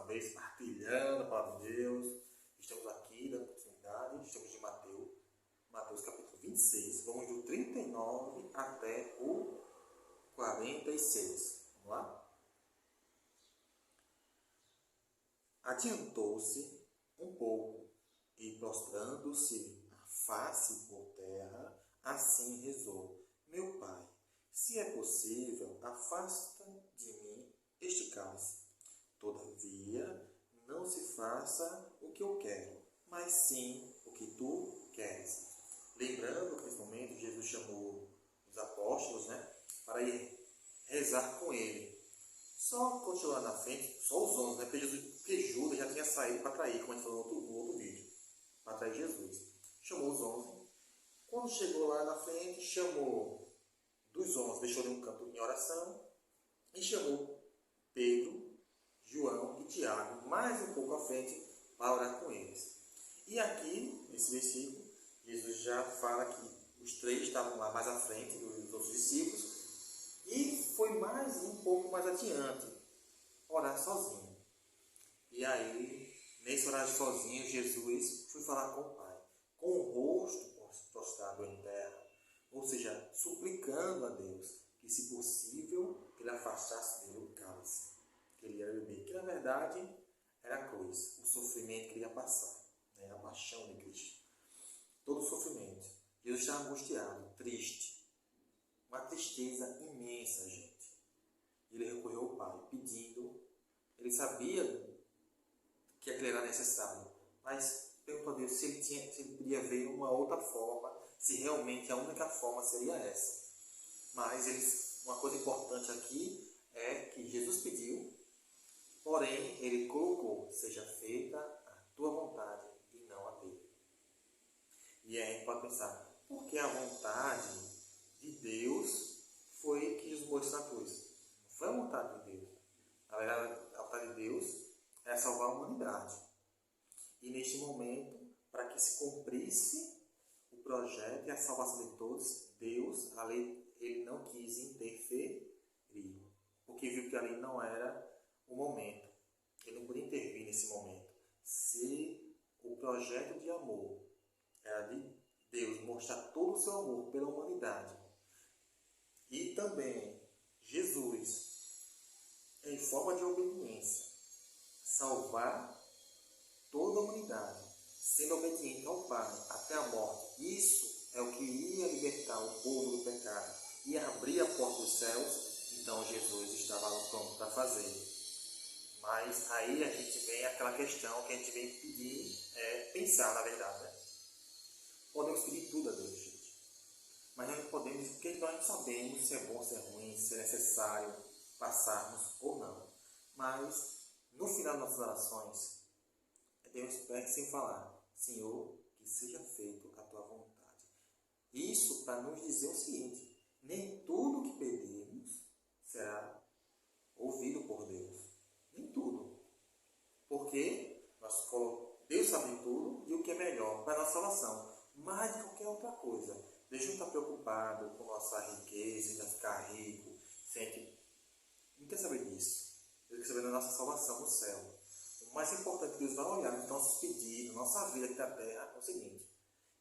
vez partilhando a palavra de Deus. Estamos aqui dando continuidade, estamos de Mateus capítulo 26, vamos do 39 até o 46. Vamos lá? Adiantou-se um pouco e, prostrando-se a face por terra, assim rezou: Meu Pai, se é possível, afasta de mim este cálice. Todavia, não se faça o que eu quero, mas sim o que tu queres. Lembrando que nesse momento Jesus chamou os apóstolos, para ir rezar com ele. Só continuar na frente, só os 11, porque Judas já tinha saído para trair, como a gente falou no outro vídeo, para trair Jesus. Chamou os 11. Quando chegou lá na frente, chamou dos 11, deixou ele um canto em oração e chamou Pedro, João e Tiago, mais um pouco à frente, para orar com eles. E aqui, nesse versículo, Jesus já fala que os três estavam lá mais à frente dos outros discípulos e foi mais um pouco mais adiante, orar sozinho. E aí, nesse orar sozinho, Jesus foi falar com o Pai, com o rosto prostrado em terra, ou seja, suplicando a Deus que, se possível, ele afastasse dele o cálice que ele ia beber, que na verdade era a cruz, o sofrimento que ele ia passar, a paixão de Cristo. Todo o sofrimento. Jesus estava angustiado, triste, uma tristeza imensa, gente. Ele recorreu ao Pai, pedindo. Ele sabia que aquilo era necessário, mas perguntou a Deus se ele podia ver uma outra forma, se realmente a única forma seria essa. Mas uma coisa importante aqui é que Jesus pediu, porém ele colocou: seja feita a tua vontade e não a dele. E aí a gente pode pensar, por que a vontade de Deus foi que Jesus morreu na cruz? Não foi a vontade de Deus. Na verdade, a vontade de Deus é salvar a humanidade. E neste momento, para que se cumprisse o projeto e a salvação de todos, Deus, ele não quis interferir, porque viu que ali não era o momento. Ele não podia intervir nesse momento. Se o projeto de amor era de Deus mostrar todo o seu amor pela humanidade, e também Jesus, em forma de obediência, salvar toda a humanidade, sendo obediente ao Pai até a morte, isso é o que ia libertar o povo do pecado e abrir a porta dos céus. Então Jesus estava pronto para fazer. Mas aí a gente vem aquela questão que a gente vem pedir, pensar na verdade, Podemos pedir tudo a Deus, gente. Mas nós não podemos, porque nós não sabemos se é bom, se é ruim, se é necessário passarmos ou não. Mas no final das nossas orações, devemos sempre falar: Senhor, que seja feito a tua vontade. Isso para nos dizer o seguinte: nem tudo que pedirmos será ouvido por Deus. Nem tudo. Porque Deus sabe tudo e o que é melhor para a nossa salvação. Mais de qualquer outra coisa. Deus não está preocupado com nossa riqueza, em ficar rico. Não quer saber disso. Ele quer saber da nossa salvação no céu. O mais importante que Deus vai olhar nos nossos pedidos, nossa vida aqui na terra, é o seguinte: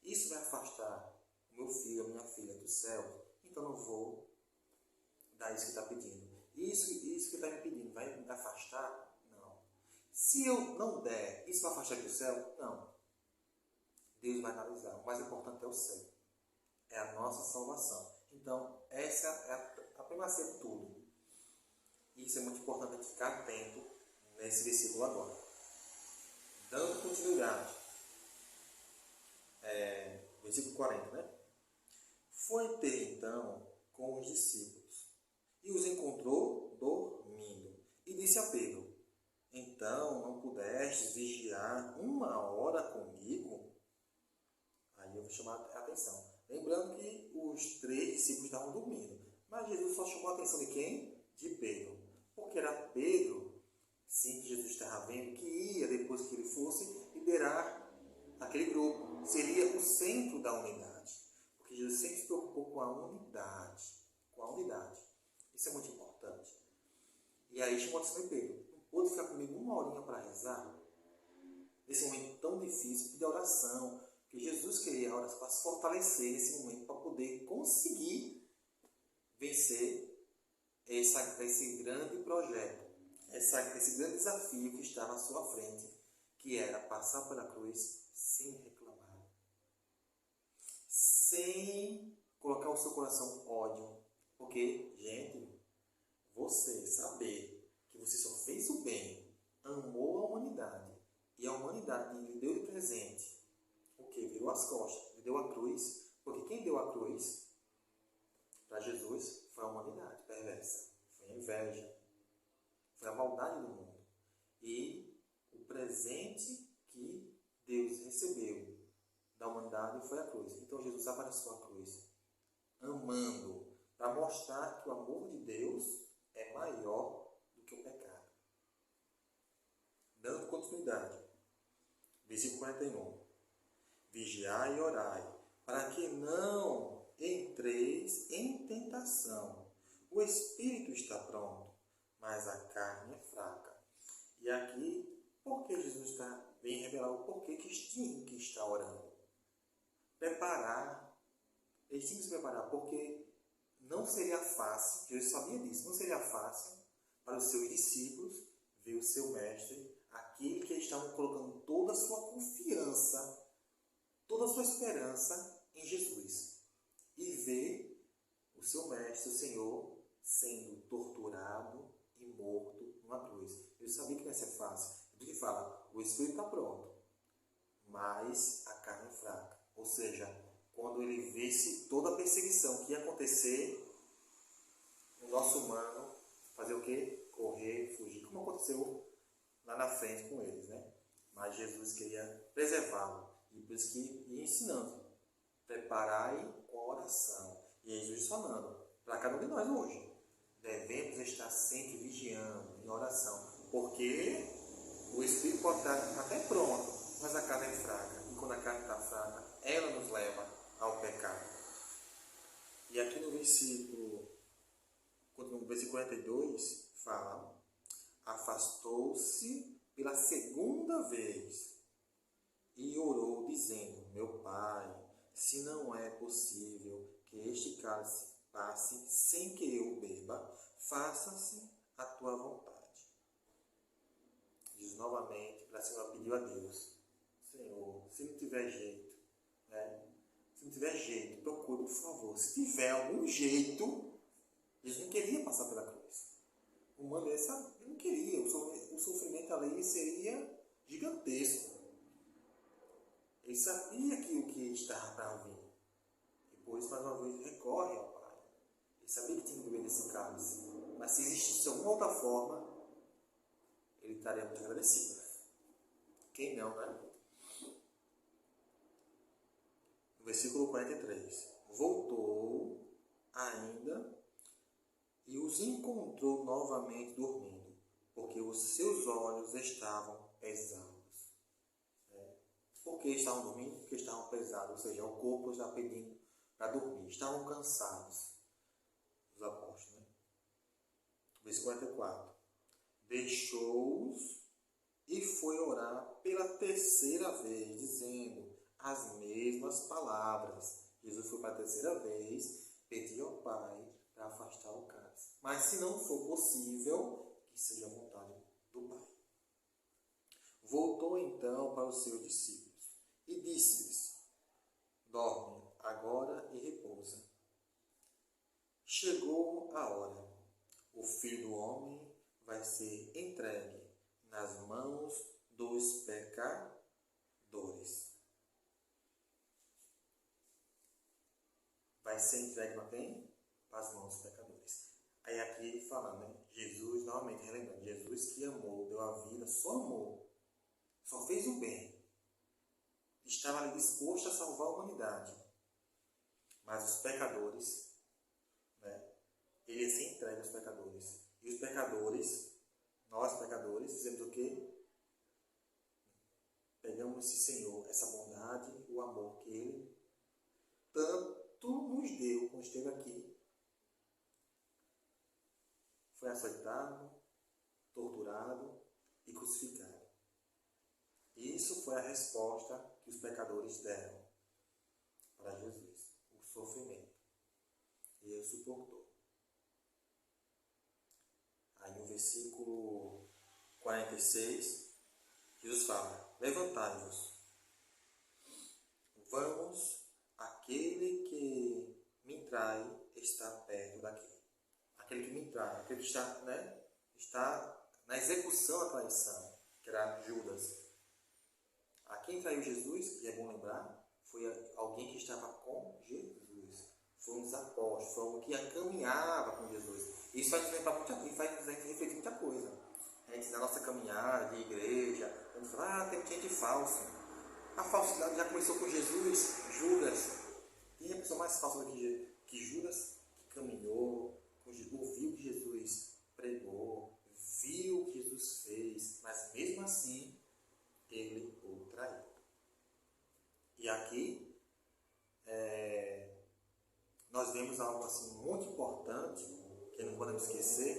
isso vai afastar o meu filho, a minha filha do céu, então eu não vou dar isso que está pedindo. Isso que está me pedindo vai me afastar? Não. Se eu não der, isso vai afastar do céu? Não. Deus vai analisar. O mais importante é o céu. É a nossa salvação. Então, essa é a primazia de tudo. E isso é muito importante a gente ficar atento nesse versículo agora. Dando continuidade. Versículo 40, Foi ter então com os discípulos e os encontrou dormindo. E disse a Pedro: Então não pudestes vigiar 1 hora comigo? Aí eu vou chamar a atenção. Lembrando que os 3 discípulos estavam dormindo. Mas Jesus só chamou a atenção de quem? De Pedro. Porque era Pedro, sim, que Jesus estava vendo, que ia, depois que ele fosse, liderar aquele grupo. Seria o centro da unidade. Porque Jesus sempre se preocupou com a unidade. Com a unidade. Isso é muito importante. E aí chamou a atenção de Pedro: Não pode ficar comigo uma horinha para rezar? Nesse momento tão difícil, pedir oração, que Jesus queria orar para se fortalecer nesse momento, para poder conseguir vencer esse grande projeto, esse grande desafio que estava à sua frente, que era passar pela cruz sem reclamar, sem colocar o seu coração ódio. Porque, gente, você saber que você só fez o bem, amou a humanidade, e a humanidade lhe deu de presente o que? Virou as costas, lhe deu a cruz, porque quem deu a cruz para Jesus foi a humanidade perversa, foi a inveja, foi a maldade do mundo. E o presente que Deus recebeu da humanidade foi a cruz. Então Jesus abraçou a cruz, amando, para mostrar que o amor de Deus é maior do que o pecado. Dando continuidade, versículo 41. Vigiai e orai, para que não entreis em tentação. O espírito está pronto, mas a carne é fraca. E aqui, por que Jesus vem revelar o porquê que tinha que estar orando? Eles tinham que se preparar, porque não seria fácil, Jesus sabia disso, não seria fácil para os seus discípulos ver o seu mestre, aquele que eles estavam colocando toda a sua confiança, toda a sua esperança em Jesus, e ver o seu mestre, o Senhor, sendo torturado e morto numa cruz. Eu sabia que não ia ser fácil. Ele fala, o espírito está pronto, mas a carne é fraca. Ou seja, quando ele visse toda a perseguição que ia acontecer, o nosso humano fazer o quê? Correr, fugir, como aconteceu lá na frente com eles, né? Mas Jesus queria preservá-lo. E por isso que ia ensinando. Preparai com a oração. E Jesus falando para cada um de nós hoje. Devemos estar sempre vigiando em oração. Porque o Espírito pode estar até pronto, mas a carne é fraca. E quando a carne está fraca, ela nos leva ao pecado. E aqui no versículo 42, fala: afastou-se pela segunda vez e orou, dizendo: meu Pai, se não é possível que este cálice passe sem que eu o beba, faça-se a tua vontade. Diz novamente, para cima, pediu a Deus: Senhor, se não tiver jeito, né? Se não tiver jeito, procure, por favor. Se tiver algum jeito, Jesus não queria passar pela cruz. O humano ele não queria. O sofrimento ali seria gigantesco. Ele sabia que o que estava para vir. E por isso, mais uma vez, recorre ao Pai. Ele sabia que tinha que beber desse cálice. Mas se existisse alguma outra forma, ele estaria muito agradecido. Quem não, né? No versículo 43. Voltou ainda e os encontrou novamente dormindo, porque os seus olhos estavam pesados. Por que estavam dormindo? Porque estavam pesados, ou seja, o corpo já pedindo para dormir. Estavam cansados, os apóstolos. Né? Versículo 44. Deixou-os e foi orar pela terceira vez, dizendo as mesmas palavras. Jesus foi para a terceira vez, pediu ao Pai para afastar o cálice. Mas se não for possível, que seja a vontade do Pai. Voltou então para os seus discípulos e disse-lhes: dorme agora e repousa. Chegou a hora. O Filho do Homem vai ser entregue nas mãos dos pecadores. Vai ser entregue para quem? Para as mãos dos pecadores. Aí aqui ele fala, né? Jesus, novamente, relembrando, Jesus que amou, deu a vida, só amou, só fez o bem. Estava ali disposto a salvar a humanidade. Mas os pecadores, né? Ele se entrega aos pecadores. E os pecadores, nós pecadores, fizemos o quê? Pegamos esse Senhor, essa bondade, o amor que Ele tanto nos deu quando esteve aqui. Foi açoitado, torturado e crucificado. Isso foi a resposta que os pecadores deram para Jesus, o sofrimento. E ele suportou. Aí no versículo 46, Jesus fala: levantai-vos, vamos, aquele que me trai está perto daqui. Aquele que me trai, aquele que está, está na execução da traição, que era Judas. A quem traiu Jesus, e é bom lembrar, foi alguém que estava com Jesus. Foi um dos apóstolos, foi alguém que caminhava com Jesus. Isso vai nos lembrar muita coisa, faz a gente refletir muita coisa. A gente, na nossa caminhada de igreja, a gente fala, tem gente falsa. A falsidade já começou com Jesus, Judas. Quem é a pessoa mais falsa do que Judas? Que caminhou, ouviu o que Jesus pregou, viu o que Jesus fez, mas mesmo assim, ele o traiu. E aqui, nós vemos algo assim muito importante, que não podemos esquecer,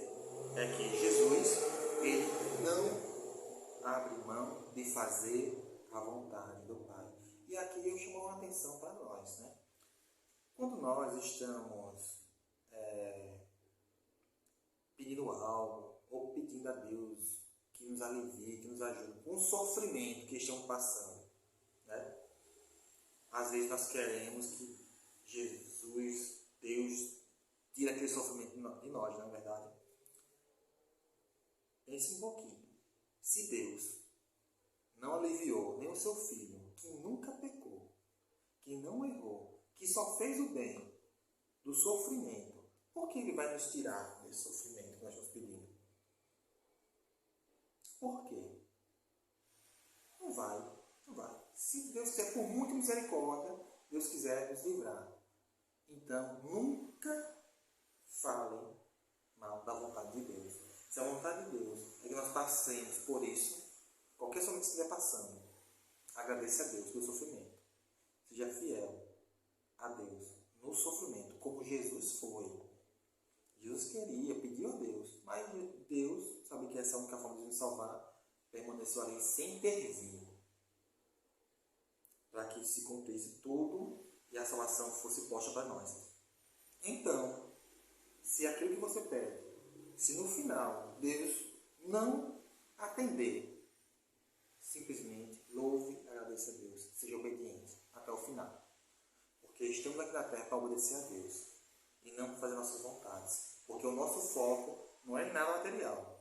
é que Jesus, ele não abre mão de fazer a vontade do Pai. E aqui eu chamo a atenção para nós, né? Quando nós estamos pedindo algo, ou pedindo a Deus que nos alivie, que nos ajude, com o sofrimento que estamos passando, né? Às vezes nós queremos que Jesus, Deus, tire aquele sofrimento de nós, não é verdade? Pense um pouquinho. Se Deus não aliviou nem o seu filho, que nunca pecou, que não errou, que só fez o bem do sofrimento, por que ele vai nos tirar desse sofrimento que nós estamos pedindo? Por quê? Não vai, não vai. Se Deus quiser, por muita misericórdia, Deus quiser nos livrar. Então, nunca falem mal da vontade de Deus. Se a vontade de Deus é que nós passemos por isso, qualquer sofrimento que estiver passando, agradeça a Deus pelo sofrimento. Seja fiel a Deus no sofrimento, como Jesus foi. Jesus queria, pediu a Deus, mas Deus, sabe que essa é a única forma de nos salvar, permaneceu ali sem intervir, para que se cumprisse tudo e a salvação fosse posta para nós. Então, se aquilo que você pede, se no final Deus não atender, simplesmente louve e agradeça a Deus, seja obediente até o final. Porque estamos aqui na terra para obedecer a Deus e não fazer nossas vontades. Porque o nosso foco não é em nada material.